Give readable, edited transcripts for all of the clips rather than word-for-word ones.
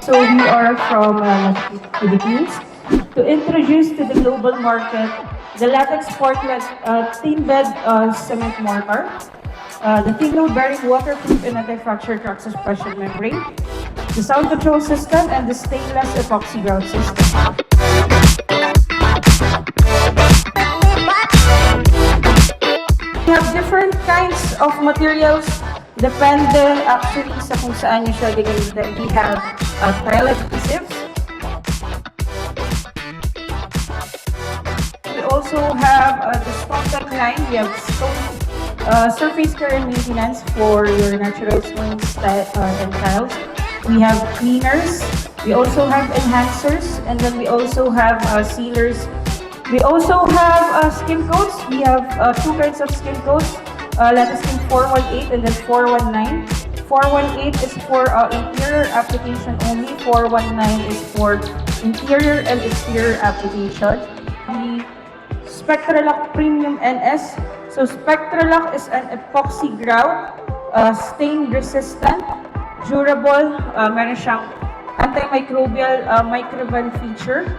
So we are from Philippines to introduce to the global market the latex portlet thin bed cement mortar, the thin load bearing waterproof and anti-fracture crack suppression membrane, the sound control system, and the stainless epoxy grout system. We have different kinds of materials depende actually sa kung saan nyo siya gagamitin. We have tile adhesives. We also have the stone tech line. We have stone surface care and maintenance for your natural stones and tiles. We have cleaners. We also have enhancers, and then we also have sealers. We also have skin coats. We have two kinds of skin coats. Laticrete 418 and then 419. 418 is for interior application only. 419 is for interior and exterior application. The Spectralock Premium NS. So Spectralock is an epoxy grout, stain resistant, durable, meron siyang antimicrobial microban feature,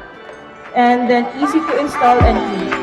and then easy to install and clean.